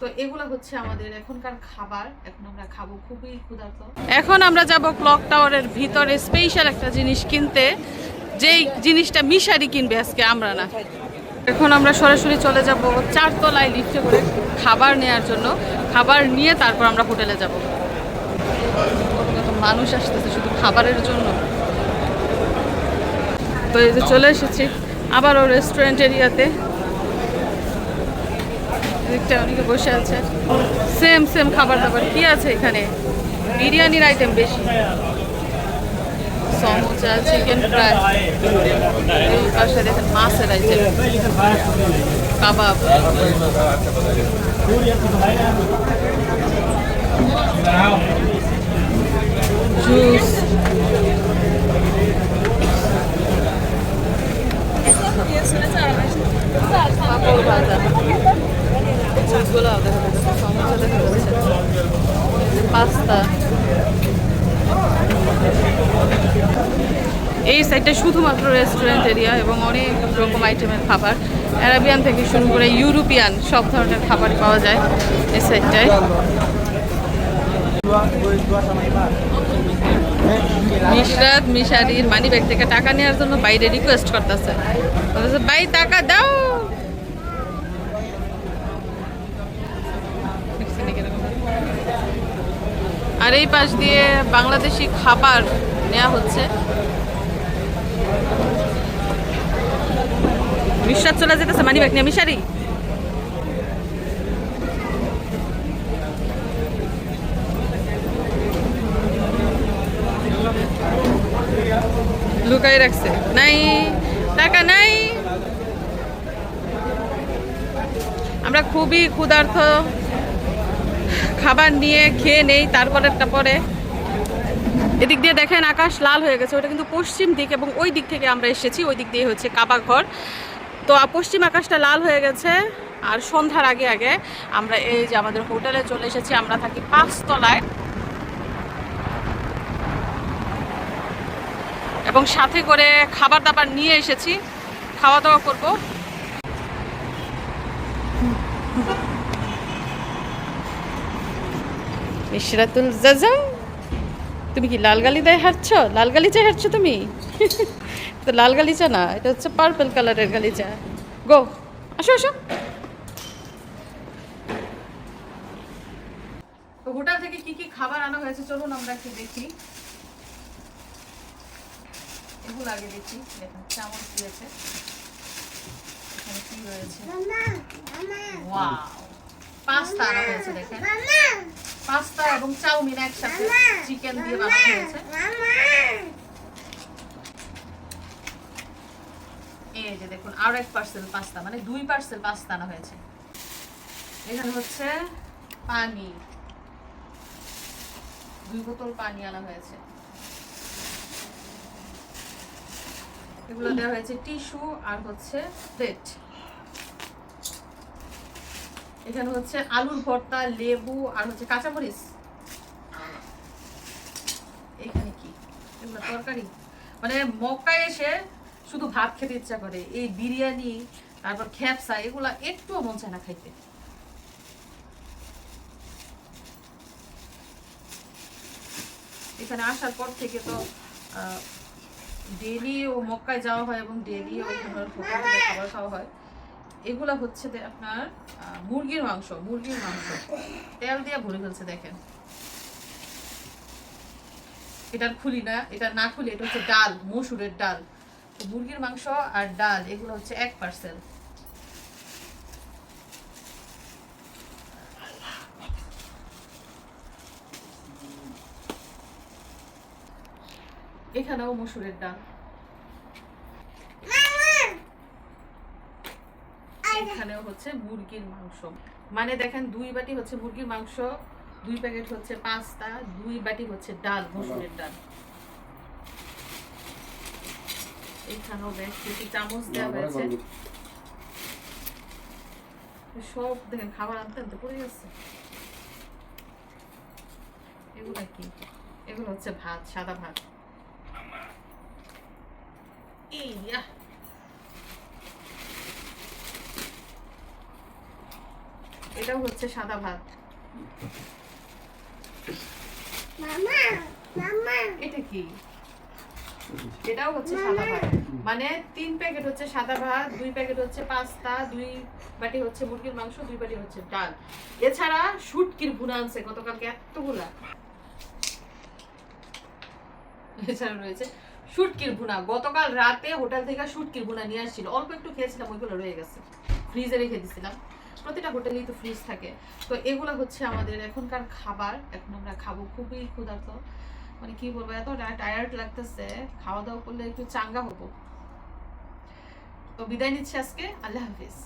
তো এগুলো হচ্ছে আমাদের এখনকার খাবার। এখন আমরা খাবো, খুবই ক্ষুধার্ত। এখন আমরা যাব ক্লক টাওয়ারের ভিতরে স্পেশাল একটা জিনিস কিনতে, যেই জিনিসটা মিশারি কিনবে আজকে, আমরা না। এখন আমরা সরাসরি চলে যাব 4 তলায় লিফটে করে খাবার নেওয়ার জন্য। খাবার নিয়ে তারপর আমরা হোটেলে যাব। কত মানুষ আসতেছে শুধু খাবারের জন্য। তো এই যে চলে এসেছি আবারও রেস্টুরেন্ট এরিয়াতে। দিকটা অনেকে বসে আছে, সেম সেম খাবার দাবার। কি আছে এখানে? বিরিয়ানির আইটেম বেশি, সমোসা, চিকেন ফ্রাই, এই পাশে দেখেন মাছের আইটেম, কাবাব, জুস, পাপড় ভাজা, জুসগুলো দেখা যাচ্ছে, সমোসা দেখা যাচ্ছে, পাস্তা। এই সাইডটা শুধুমাত্র রেস্টুরেন্ট এরিয়া এবং অনেক রকম আইটেমের খাবার, অ্যারাবিয়ান থেকে শুরু করে ইউরোপিয়ান সব ধরনের খাবার পাওয়া যায় এই সাইডটায়। মিশরাত মিশারির মানি ব্যাগ থেকে টাকা নেওয়ার জন্য বাইরে রিকোয়েস্ট করতেছে, ভাই টাকা দাও। আর এই পাশ দিয়ে বাংলাদেশি খাবার নেওয়া হচ্ছে। মিশরাত চলে যেতেছে মানি ব্যাগ নিয়ে। মিশারি লুকাই রাখছে, নাই টাকা নাই। আমরা খুবই ক্ষুধার্ত, খাবার নিয়ে খেয়ে নেই তারপরেরটা পরে। এদিক দিয়ে দেখেন আকাশ লাল হয়ে গেছে, ওটা কিন্তু পশ্চিম দিক এবং ওই দিক থেকে আমরা এসেছি, ওই দিক দিয়ে হচ্ছে কাবা ঘর। তো পশ্চিম আকাশটা লাল হয়ে গেছে। আর সন্ধ্যার আগে আগে আমরা এই যে আমাদের হোটেলে চলে এসেছি। আমরা থাকি 5 তলায় এবং সাথে করে খাবার দাবার নিয়ে এসেছি, খাওয়া দাওয়া করব। মিশরাতুল জাজা, তুমি কি লাল গালিচায় হাঁটছো? লাল গালিচায় হাঁটছো তুমি? তো লাল গালিচা না, এটা হচ্ছে পার্পল কালারের গালিচা। গো, আসো আসো। তো হোটেল থেকে কি কি খাবার আনা হয়েছে চলুন আমরা একটু দেখি। এগুলো আগে দেখি। দেখুন চামচ দিয়েছে, এখানে কি রয়েছে? ওয়াও, পাস্তা আনা হয়েছে। দেখেন পাস্তা এবং চাউমিন একসাথে চিকেন দিয়ে বানানো হয়েছে। এই যে দেখুন আরো এক পার্সেল পাস্তা, মানে 2 পার্সেল পাস্তা আনা হয়েছে। এখানে হচ্ছে পানি, 2 বোতল পানি আনা হয়েছে। এগুলো দেওয়া হয়েছে টিস্যু আর হচ্ছে প্লেট। এখানে হচ্ছে আলুর ভর্তা, লেবু আর হচ্ছে কাঁচামরিচ। এখানে কি? এগুলো তরকারি। মানে মক্কায় এসে শুধু ভাত খেতে ইচ্ছা করে, এই বিরিয়ানি তারপর খ্যাপসা এগুলা একটুও মন চায় না খাইতে। এখানে আসার পর থেকে তো ডেইলি ও মক্কায় যাওয়া হয় এবং ডেইলি ওখানে খাবার খাওয়া হয়। এগুলা হচ্ছে আপনার মুরগির মাংস, তেল দিয়ে ভরে ফেলছে। দেখেন এটার খুলি না, এটা না খুলি, এটা হচ্ছে ডাল, মসুরের ডাল। তো মুরগির মাংস আর ডাল এগুলো হচ্ছে 1 পার্সেল। এখানেও মসুরের ডাল, এখানেও হচ্ছে মুরগির মাংস। মানে দেখেন 2 বাটি হচ্ছে মুরগির মাংস, 2 প্যাকেট হচ্ছে পাস্তা, 2 বাটি হচ্ছে ডাল, মসুরের ডাল। এখানেও বেশ কিছু চামচ দেওয়া হয়েছে। সব দেখেন খাবার আনতে আনতে পড়ে যাচ্ছে। এগুলো কি? এগুলো হচ্ছে ভাত, সাদা ভাত। এটাও হচ্ছে সাদা ভাত। এটা কি? এটাও হচ্ছে সাদা ভাত। মানে 3 প্যাকেট হচ্ছে সাদা ভাত, 2 প্যাকেট হচ্ছে পাস্তা, 2 বাটি হচ্ছে মুরগির মাংস, 2 বাটি হচ্ছে ডাল। এছাড়া শুটকির ভুনা আনছে গতকালকে এতগুলা। এছাড়া রয়েছে শুটকির ভুনা, গতকাল রাতে হোটেল থেকে শুটকির ভুনা নিয়ে আসছিল, অল্প একটু খেয়েছিলাম, ওইগুলো রয়ে গেছে, ফ্রিজে রেখে দিছিলাম। প্রতিটা হোটেলেই তো ফ্রিজ থাকে। তো এগুলো হচ্ছে আমাদের এখনকার খাবার, এখন আমরা খাবো। খুবই ক্ষুধার্ত, মানে কি বলবো, এত টায়ার্ড লাগতেছে, খাওয়া দাওয়া করলে একটু চাঙ্গা হবো। তো বিদায় নিচ্ছি আজকে, আল্লাহ হাফিজ।